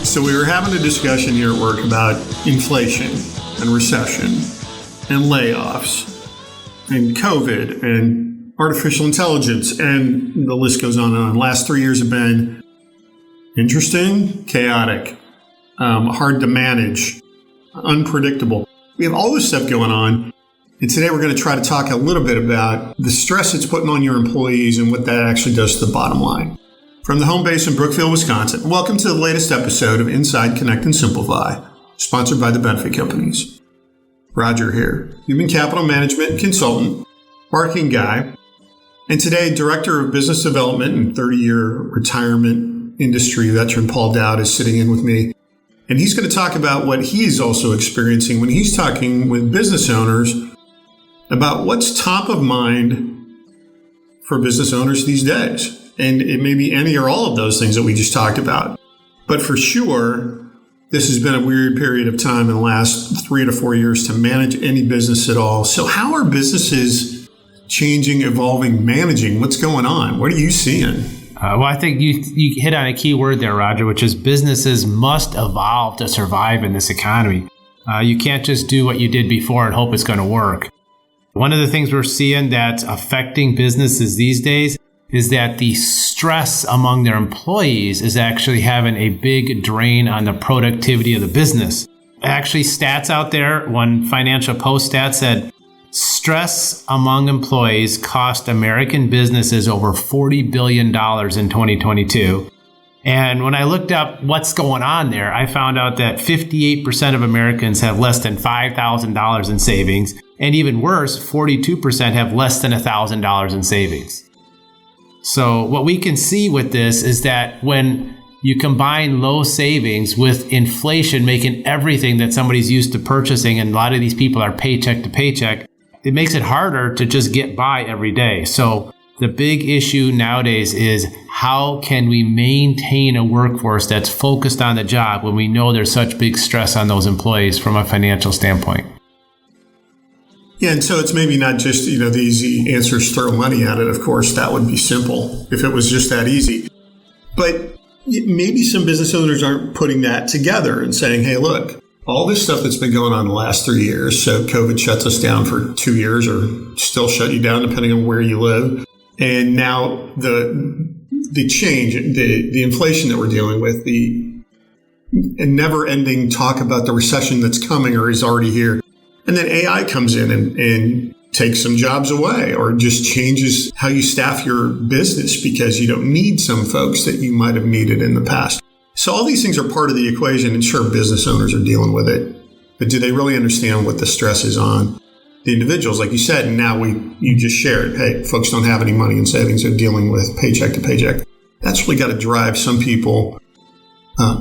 So we were having a discussion here at work about inflation and recession and layoffs and COVID and artificial intelligence, and the list goes on and on. The last 3 years have been interesting, chaotic, hard to manage, unpredictable. We have all this stuff going on. And today we're going to try to talk a little bit about the stress it's putting on your employees and what that actually does to the bottom line. From the home base in Brookfield, Wisconsin, welcome to the latest episode of Inside Connect and Simplify, sponsored by the Benefit Companies. Roger here, human capital management consultant, marketing guy, and today Director of Business Development and 30-year retirement industry veteran Paul Dowd is sitting in with me. And he's going to talk about what he's also experiencing when he's talking with business owners about what's top of mind for business owners these days. And it may be any or all of those things that we just talked about. But for sure, this has been a weird period of time in the last 3 to 4 years to manage any business at all. So how are businesses changing, evolving, managing? What's going on? What are you seeing? Well, I think you hit on a key word there, Roger, which is businesses must evolve to survive in this economy. You can't just do what you did before and hope it's going to work. One of the things we're seeing that's affecting businesses these days is that the stress among their employees is actually having a big drain on the productivity of the business. Actually, stats out there, one Financial Post stat said, stress among employees cost American businesses over $40 billion in 2022. And when I looked up what's going on there, I found out that 58% of Americans have less than $5,000 in savings. And even worse, 42% have less than $1,000 in savings. So what we can see with this is that when you combine low savings with inflation making everything that somebody's used to purchasing, and a lot of these people are paycheck to paycheck, it makes it harder to just get by every day. So the big issue nowadays is how can we maintain a workforce that's focused on the job when we know there's such big stress on those employees from a financial standpoint? Yeah, and so it's maybe not just, the easy answer is throw money at it. Of course, that would be simple if it was just that easy. But maybe some business owners aren't putting that together and saying, hey, look, all this stuff that's been going on the last 3 years, so COVID shuts us down for 2 years or still shut you down depending on where you live. And now the change, the inflation that we're dealing with, the never-ending talk about the recession that's coming or is already here. And then AI comes in and takes some jobs away or just changes how you staff your business because you don't need some folks that you might have needed in the past. So all these things are part of the equation, and sure, business owners are dealing with it. But do they really understand what the stress is on the individuals? Like you said, and now you just shared, hey, folks don't have any money in savings. They're dealing with paycheck to paycheck. That's really got to drive some people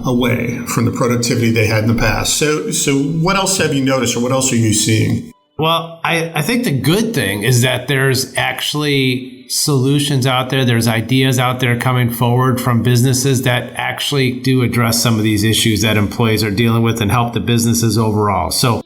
away from the productivity they had in the past. So what else have you noticed, or what else are you seeing? Well, I think the good thing is that there's actually solutions out there. There's ideas out there coming forward from businesses that actually do address some of these issues that employees are dealing with and help the businesses overall. So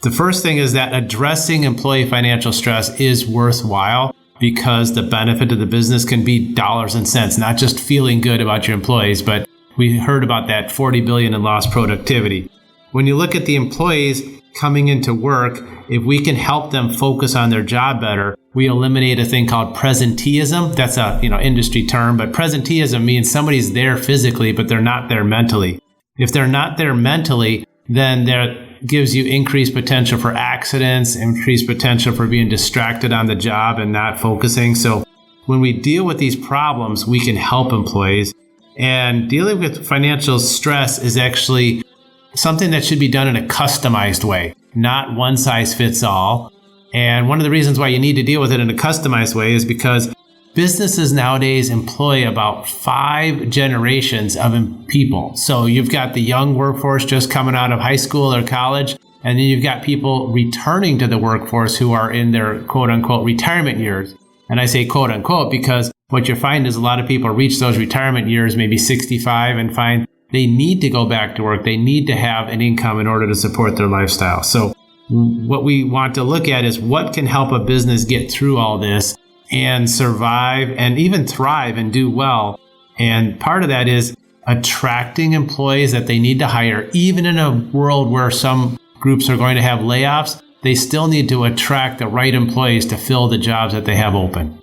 the first thing is that addressing employee financial stress is worthwhile because the benefit to the business can be dollars and cents, not just feeling good about your employees, but we heard about that $40 billion in lost productivity. When you look at the employees coming into work, if we can help them focus on their job better, we eliminate a thing called presenteeism. That's a industry term, but presenteeism means somebody's there physically, but they're not there mentally. If they're not there mentally, then that gives you increased potential for accidents, increased potential for being distracted on the job and not focusing. So when we deal with these problems, we can help employees. And dealing with financial stress is actually something that should be done in a customized way, not one size fits all. And one of the reasons why you need to deal with it in a customized way is because businesses nowadays employ about 5 generations of people. So you've got the young workforce just coming out of high school or college, and then you've got people returning to the workforce who are in their quote unquote retirement years. And I say quote unquote because what you find is a lot of people reach those retirement years, maybe 65, and find they need to go back to work. They need to have an income in order to support their lifestyle. So what we want to look at is what can help a business get through all this and survive and even thrive and do well. And part of that is attracting employees that they need to hire, even in a world where some groups are going to have layoffs, they still need to attract the right employees to fill the jobs that they have open.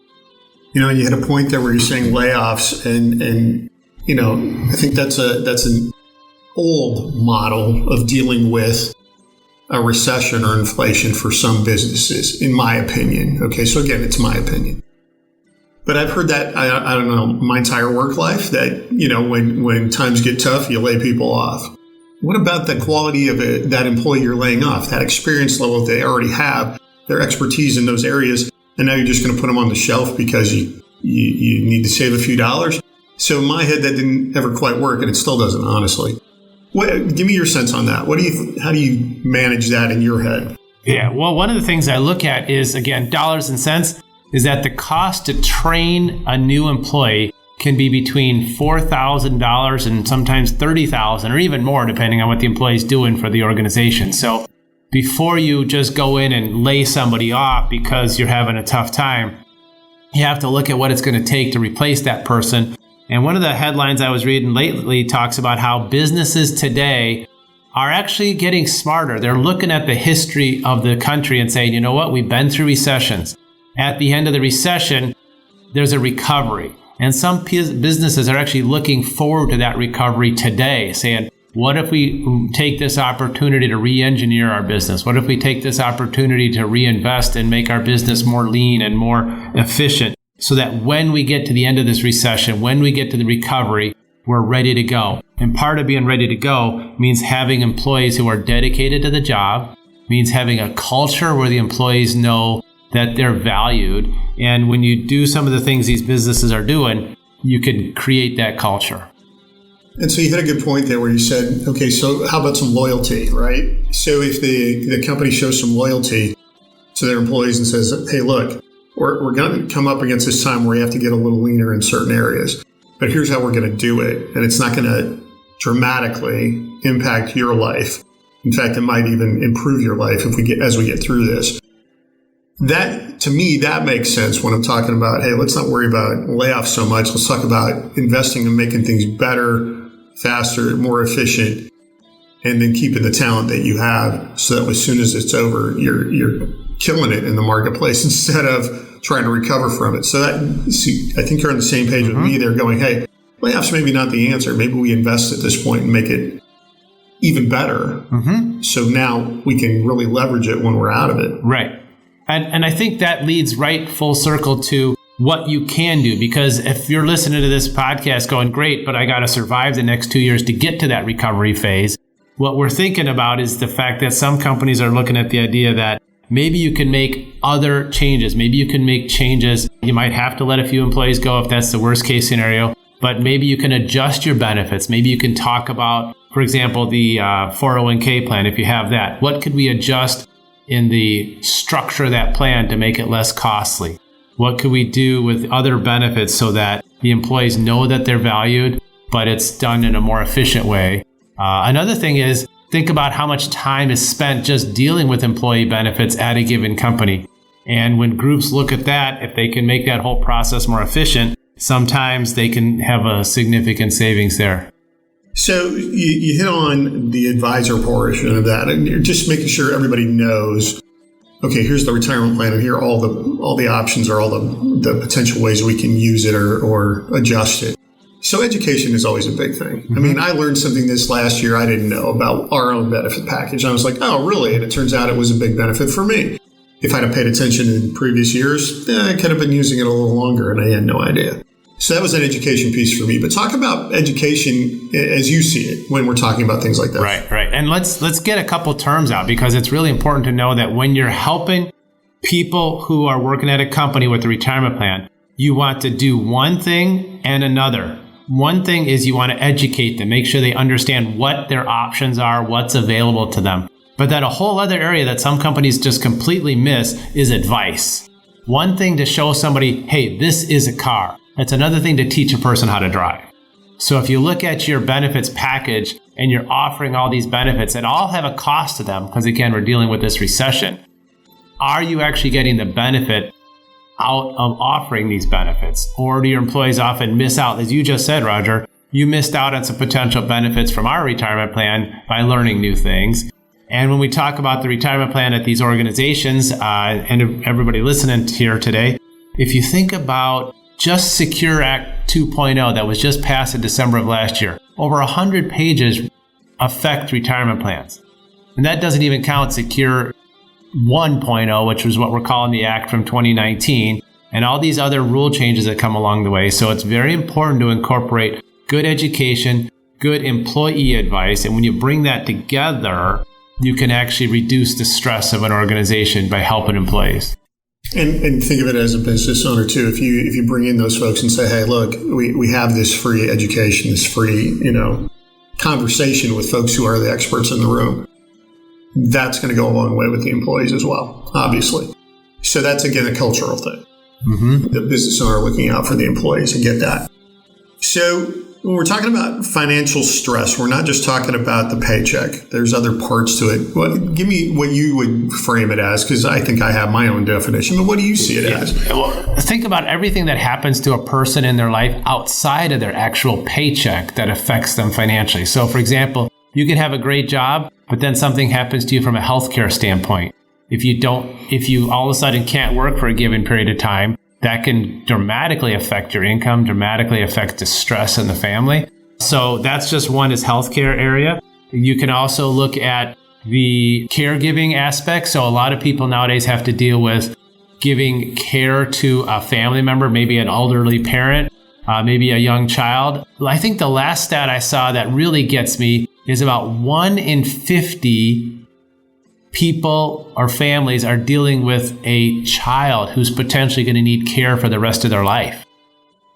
You had a point there where you're saying layoffs, and I think that's an old model of dealing with a recession or inflation for some businesses, in my opinion. Okay, so again, it's my opinion. But I've heard that, I don't know, my entire work life, that, when times get tough, you lay people off. What about the quality of that employee you're laying off, that experience level they already have, their expertise in those areas, and now you're just going to put them on the shelf because you need to save a few dollars? So in my head, that didn't ever quite work, and it still doesn't, honestly. Give me your sense on that. How do you manage that in your head? Yeah, well, one of the things I look at is, again, dollars and cents, is that the cost to train a new employee can be between $4,000 and sometimes $30,000 or even more, depending on what the employee is doing for the organization. So before you just go in and lay somebody off because you're having a tough time, you have to look at what it's going to take to replace that person. And one of the headlines I was reading lately talks about how businesses today are actually getting smarter. They're looking at the history of the country and saying, you know what, we've been through recessions. At the end of the recession, there's a recovery. And some businesses are actually looking forward to that recovery today, saying, what if we take this opportunity to re-engineer our business? What if we take this opportunity to reinvest and make our business more lean and more efficient so that when we get to the end of this recession, when we get to the recovery, we're ready to go? And part of being ready to go means having employees who are dedicated to the job, means having a culture where the employees know that they're valued. And when you do some of the things these businesses are doing, you can create that culture. And so you had a good point there where you said, okay, so how about some loyalty, right? So if the company shows some loyalty to their employees and says, hey, look, we're going to come up against this time where you have to get a little leaner in certain areas, but here's how we're going to do it. And it's not going to dramatically impact your life. In fact, it might even improve your life as we get through this. That, to me, that makes sense when I'm talking about, hey, let's not worry about layoffs so much. Let's talk about investing and making things better, faster, more efficient, and then keeping the talent that you have so that as soon as it's over, you're killing it in the marketplace instead of trying to recover from it. So I think you're on the same page with me there going, hey, layoffs maybe not the answer. Maybe we invest at this point and make it even better. So now we can really leverage it when we're out of it. Right. And I think that leads right full circle to what you can do. Because if you're listening to this podcast going, great, but I got to survive the next 2 years to get to that recovery phase, what we're thinking about is the fact that some companies are looking at the idea that maybe you can make other changes. Maybe you can make changes. You might have to let a few employees go if that's the worst case scenario, but maybe you can adjust your benefits. Maybe you can talk about, for example, the 401k plan, if you have that. What could we adjust in the structure of that plan to make it less costly? What could we do with other benefits so that the employees know that they're valued, but it's done in a more efficient way? Another thing is, think about how much time is spent just dealing with employee benefits at a given company. And when groups look at that, if they can make that whole process more efficient, sometimes they can have a significant savings there. So you hit on the advisor portion of that, and you're just making sure everybody knows, okay, here's the retirement plan, and here are all the options or all the potential ways we can use it or adjust it. So education is always a big thing. I mean, I learned something this last year I didn't know about our own benefit package. I was like, oh, really? And it turns out it was a big benefit for me. If I'd have paid attention in previous years, I could have been using it a little longer, and I had no idea. So that was an education piece for me. But talk about education as you see it when we're talking about things like that. Right. And let's get a couple terms out, because it's really important to know that when you're helping people who are working at a company with a retirement plan, you want to do one thing and another. One thing is you want to educate them, make sure they understand what their options are, what's available to them. But then a whole other area that some companies just completely miss is advice. One thing to show somebody, hey, this is a car. It's another thing to teach a person how to drive. So if you look at your benefits package and you're offering all these benefits that all have a cost to them, because again, we're dealing with this recession, are you actually getting the benefit out of offering these benefits? Or do your employees often miss out, as you just said, Roger, you missed out on some potential benefits from our retirement plan by learning new things. And when we talk about the retirement plan at these organizations, and everybody listening here today, if you think about just Secure Act 2.0 that was just passed in December of last year, over 100 pages affect retirement plans. And that doesn't even count Secure 1.0, which was what we're calling the Act from 2019, and all these other rule changes that come along the way. So it's very important to incorporate good education, good employee advice, and when you bring that together, you can actually reduce the stress of an organization by helping employees. And think of it as a business owner too. If you bring in those folks and say, hey, look, we have this free education, this free, conversation with folks who are the experts in the room, that's going to go a long way with the employees as well, obviously. So that's, again, a cultural thing. Mm-hmm. The business owner looking out for the employees, I get that. So when we're talking about financial stress, we're not just talking about the paycheck. There's other parts to it. Give me what you would frame it as, because I think I have my own definition. But what do you see it as? Well, think about everything that happens to a person in their life outside of their actual paycheck that affects them financially. So, for example, you can have a great job, but then something happens to you from a healthcare standpoint. If you all of a sudden can't work for a given period of time, that can dramatically affect your income, dramatically affect the stress in the family. So that's just one is healthcare area. You can also look at the caregiving aspect. So a lot of people nowadays have to deal with giving care to a family member, maybe an elderly parent, maybe a young child. I think the last stat I saw that really gets me is about 1 in 50 people or families are dealing with a child who's potentially going to need care for the rest of their life.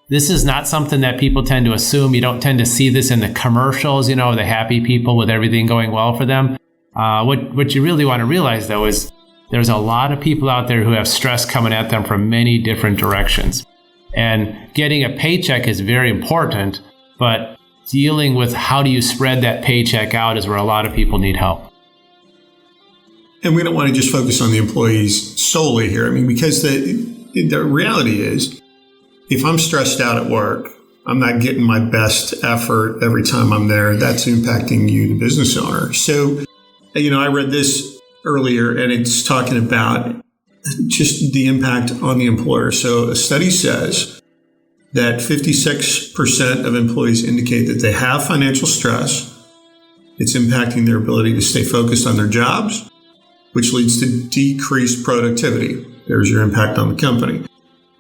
This is not something that people tend to assume. You don't tend to see this in the commercials, the happy people with everything going well for them. What you really want to realize, though, is there's a lot of people out there who have stress coming at them from many different directions. And getting a paycheck is very important, but dealing with how do you spread that paycheck out is where a lot of people need help. And we don't want to just focus on the employees solely here. Because the reality is, if I'm stressed out at work, I'm not getting my best effort every time I'm there. That's impacting you, the business owner. So, I read this earlier, and it's talking about just the impact on the employer. So a study says that 56% of employees indicate that they have financial stress. It's impacting their ability to stay focused on their jobs, which leads to decreased productivity. There's your impact on the company.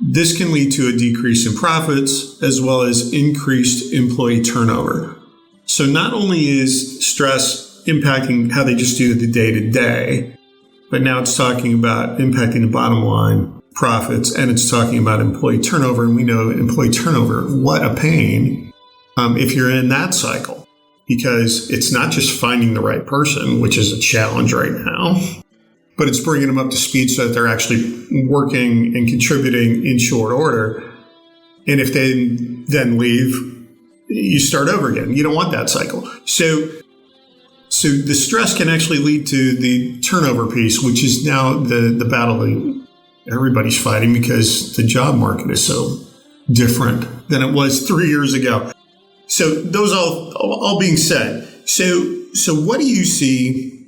This can lead to a decrease in profits as well as increased employee turnover. So not only is stress impacting how they just do the day-to-day, but now it's talking about impacting the bottom line, profits, and it's talking about employee turnover. And we know employee turnover, what a pain if you're in that cycle, because it's not just finding the right person, which is a challenge right now, but it's bringing them up to speed so that they're actually working and contributing in short order. And if they then leave, you start over again. You don't want that cycle. So the stress can actually lead to the turnover piece, which is now the battle that everybody's fighting because the job market is so different than it was 3 years ago. So those all being said, so what do you see?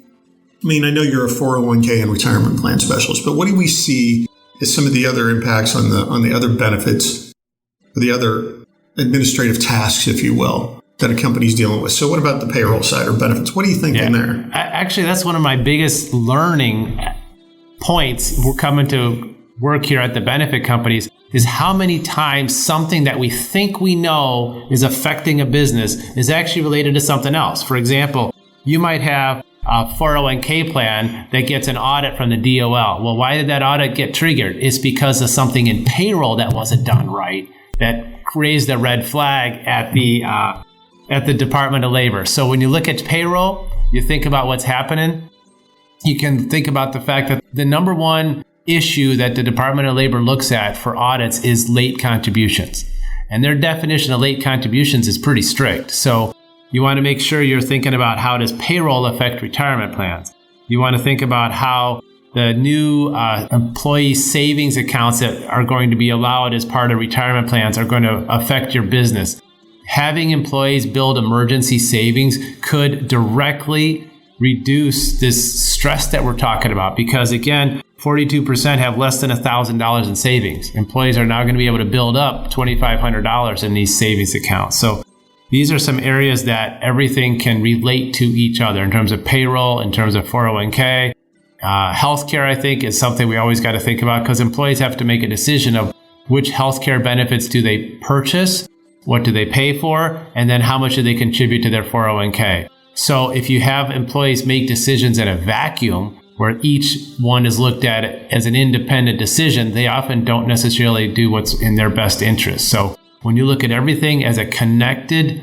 I know you're a 401k and retirement plan specialist, but what do we see as some of the other impacts on the other benefits, or the other administrative tasks, if you will, that a company's dealing with? So what about the payroll side or benefits? What do you think in there? Actually, that's one of my biggest learning points. We're coming to work here at the benefit companies is how many times something that we think we know is affecting a business is actually related to something else. For example, you might have a 401k plan that gets an audit from the DOL. Well, why did that audit get triggered? It's because of something in payroll that wasn't done right that raised a red flag at the Department of Labor. So when you look at payroll, you think about what's happening. You can think about the fact that the number one issue that the Department of Labor looks at for audits is late contributions. And their definition of late contributions is pretty strict. So you want to make sure you're thinking about how does payroll affect retirement plans. You want to think about how the new employee savings accounts that are going to be allowed as part of retirement plans are going to affect your business. having employees build emergency savings could directly reduce this stress that we're talking about. Because again, 42% have less than $1,000 in savings. Employees are now going to be able to build up $2,500 in these savings accounts. So these are some areas that everything can relate to each other in terms of payroll, in terms of 401k. Healthcare, I think, is something we always got to think about, because employees have to make a decision of which healthcare benefits do they purchase, what do they pay for, and then how much do they contribute to their 401k. So if you have employees make decisions in a vacuum, where each one is looked at as an independent decision, they often don't necessarily do what's in their best interest. So when you look at everything as a connected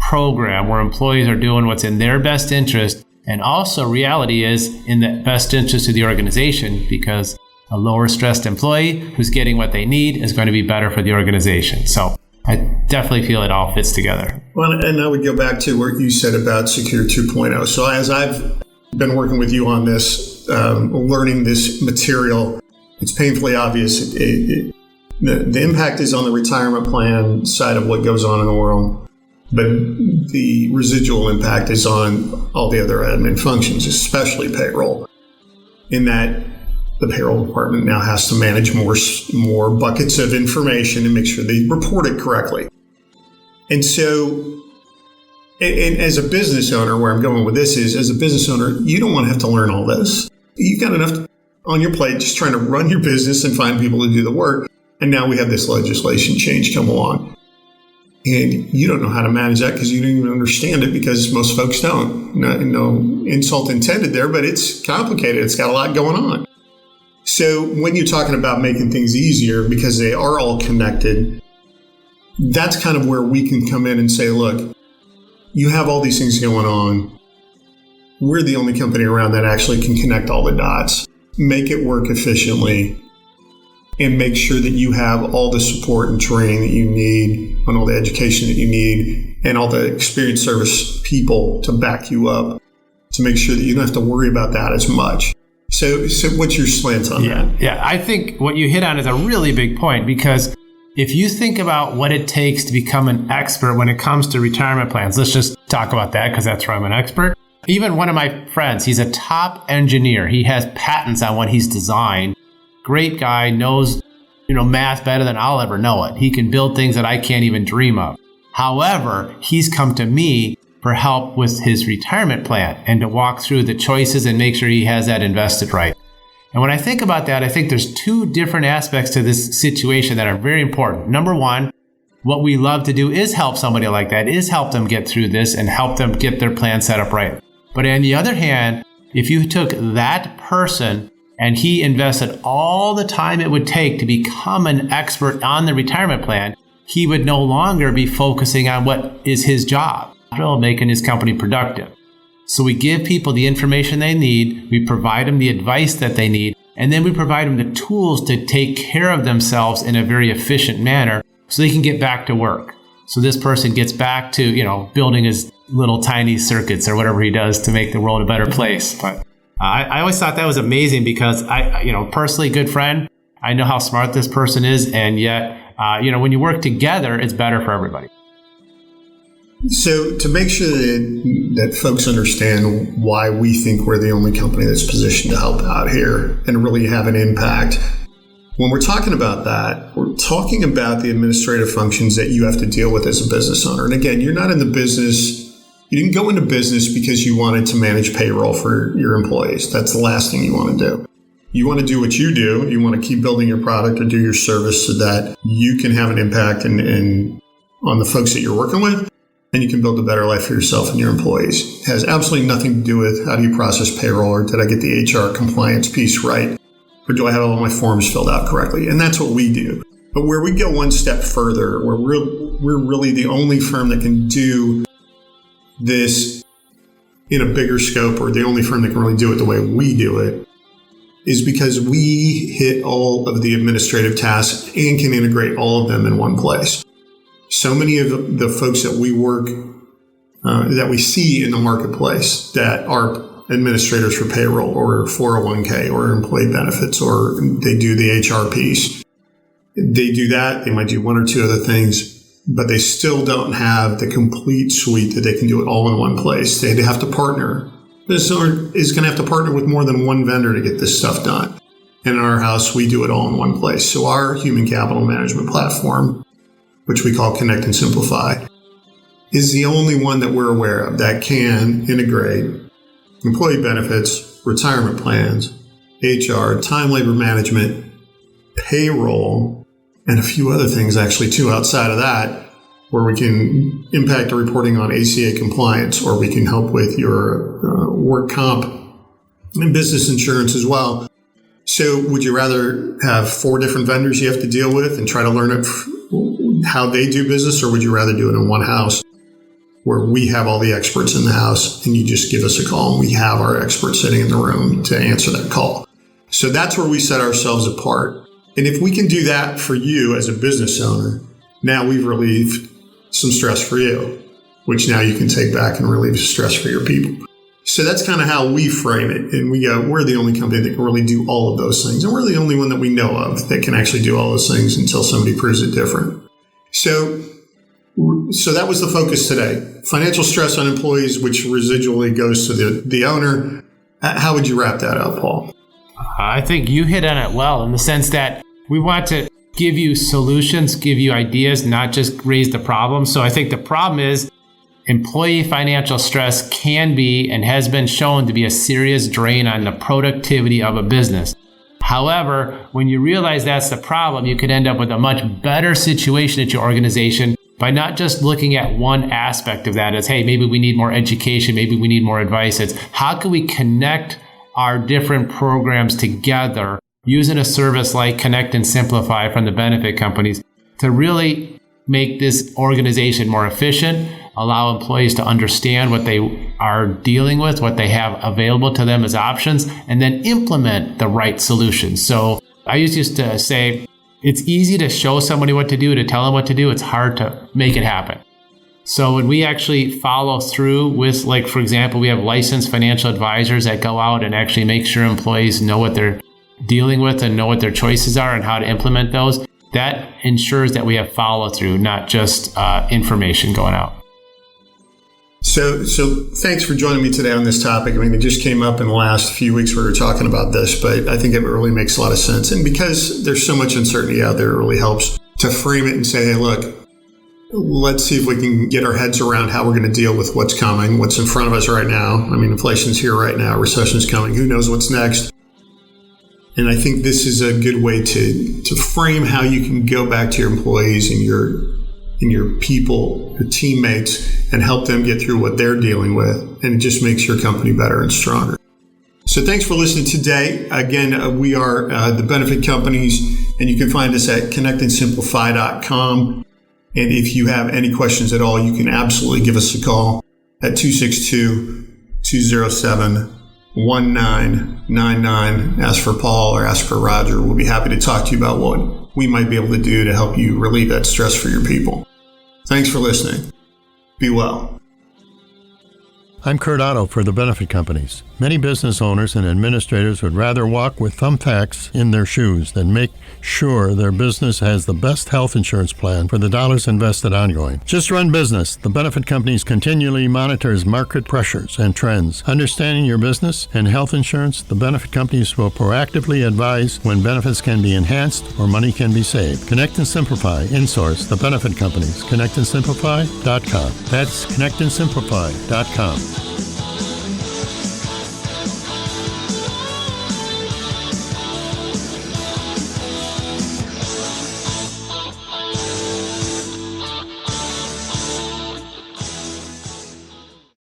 program where employees are doing what's in their best interest, and also reality is in the best interest of the organization, because a lower stressed employee who's getting what they need is going to be better for the organization. So I definitely feel it all fits together. Well, and I would go back to what you said about Secure 2.0. So as I've been working with you on this, learning this material, it's painfully obvious. The impact is on the retirement plan side of what goes on in the world, but the residual impact is on all the other admin functions, especially payroll, in that the payroll department now has to manage more buckets of information and make sure they report it correctly. And so, and as a business owner, where I'm going with this is, as a business owner, you don't want to have to learn all this. You've got enough on your plate just trying to run your business and find people to do the work. And now we have this legislation change come along. And you don't know how to manage that because you don't even understand it, because most folks don't. No insult intended there, but it's complicated. It's got a lot going on. So when you're talking about making things easier because they are all connected, that's kind of where we can come in and say, look, you have all these things going on. We're the only company around that actually can connect all the dots, make it work efficiently, and make sure that you have all the support and training that you need, and all the education that you need, and all the experienced service people to back you up to make sure that you don't have to worry about that as much. So what's your slant on that? Yeah, I think what you hit on is a really big point, because if you think about what it takes to become an expert when it comes to retirement plans, let's just talk about that because that's where I'm an expert. Even one of my friends, he's a top engineer. He has patents on what he's designed. Great guy, knows, math better than I'll ever know it. He can build things that I can't even dream of. However, he's come to me for help with his retirement plan and to walk through the choices and make sure he has that invested right. And when I think about that, I think there's two different aspects to this situation that are very important. Number one, what we love to do is help somebody like that, is help them get through this and help them get their plan set up right. But on the other hand, if you took that person and he invested all the time it would take to become an expert on the retirement plan, he would no longer be focusing on what is his job, making his company productive. So we give people the information they need, we provide them the advice that they need, and then we provide them the tools to take care of themselves in a very efficient manner so they can get back to work. So this person gets back to, building his little tiny circuits or whatever he does to make the world a better place. But I always thought that was amazing because personally, good friend, I know how smart this person is. And yet, when you work together, it's better for everybody. So to make sure that folks understand why we think we're the only company that's positioned to help out here and really have an impact, when we're talking about that, we're talking about the administrative functions that you have to deal with as a business owner. And again, you're not in the business, you didn't go into business because you wanted to manage payroll for your employees. That's the last thing you want to do. You want to do what you do. You want to keep building your product or do your service so that you can have an impact on the folks that you're working with, and you can build a better life for yourself and your employees. It has absolutely nothing to do with how do you process payroll, or did I get the HR compliance piece right, or do I have all my forms filled out correctly? And that's what we do. But where we go one step further, where we're really the only firm that can do this in a bigger scope, or the only firm that can really do it the way we do it, is because we hit all of the administrative tasks and can integrate all of them in one place. So many of the folks that we work, that we see in the marketplace that are administrators for payroll or 401k or employee benefits, or they do the HR piece. They do that. They might do one or two other things. but they still don't have the complete suite that they can do it all in one place. They have to partner. This owner is going to have to partner with more than one vendor to get this stuff done. And in our house, we do it all in one place. So our human capital management platform, which we call Connect and Simplify, is the only one that we're aware of that can integrate employee benefits, retirement plans, HR, time labor management, payroll, and a few other things actually too outside of that, where we can impact the reporting on ACA compliance, or we can help with your work comp and business insurance as well. So would you rather have 4 different vendors you have to deal with and try to learn how they do business, or would you rather do it in one house where we have all the experts in the house and you just give us a call and we have our experts sitting in the room to answer that call? So that's where we set ourselves apart. And if we can do that for you as a business owner, now we've relieved some stress for you, which now you can take back and relieve stress for your people. So that's kind of how we frame it. And we go, we're the only company that can really do all of those things. And we're the only one that we know of that can actually do all those things until somebody proves it different. So that was the focus today. Financial stress on employees, which residually goes to the owner. How would you wrap that up, Paul? I think you hit on it well, in the sense that we want to give you solutions, give you ideas, not just raise the problem. So I think the problem is employee financial stress can be and has been shown to be a serious drain on the productivity of a business. However, when you realize that's the problem, you could end up with a much better situation at your organization by not just looking at one aspect of that as, hey, maybe we need more education, maybe we need more advice. It's how can we connect our different programs together using a service like Connect and Simplify from the benefit companies to really make this organization more efficient, allow employees to understand what they are dealing with, what they have available to them as options, and then implement the right solutions. So I used to say, it's easy to show somebody what to do, to tell them what to do. It's hard to make it happen. So when we actually follow through with, like, for example, we have licensed financial advisors that go out and actually make sure employees know what they're dealing with and know what their choices are and how to implement those, that ensures that we have follow through, not just information going out. So thanks for joining me today on this topic. I mean, it just came up in the last few weeks we were talking about this, but I think it really makes a lot of sense. And because there's so much uncertainty out there, it really helps to frame it and say, hey, look, let's see if we can get our heads around how we're going to deal with what's coming, what's in front of us right now. I mean, inflation's here right now, recession's coming, who knows what's next. And I think this is a good way to frame how you can go back to your employees and your people, your teammates, and help them get through what they're dealing with. And it just makes your company better and stronger. So thanks for listening today. Again, we are the Benefit Companies, and you can find us at connectandsimplify.com. And if you have any questions at all, you can absolutely give us a call at 262-207-1999. Ask for Paul or ask for Roger. We'll be happy to talk to you about what we might be able to do to help you relieve that stress for your people. Thanks for listening. Be well. I'm Kurt Otto for the Benefit Companies. Many business owners and administrators would rather walk with thumbtacks in their shoes than make sure their business has the best health insurance plan for the dollars invested ongoing. Just run business. The Benefit Companies continually monitors market pressures and trends. Understanding your business and health insurance, the Benefit Companies will proactively advise when benefits can be enhanced or money can be saved. Connect and Simplify, Insource, the Benefit Companies. ConnectandSimplify.com. That's ConnectandSimplify.com.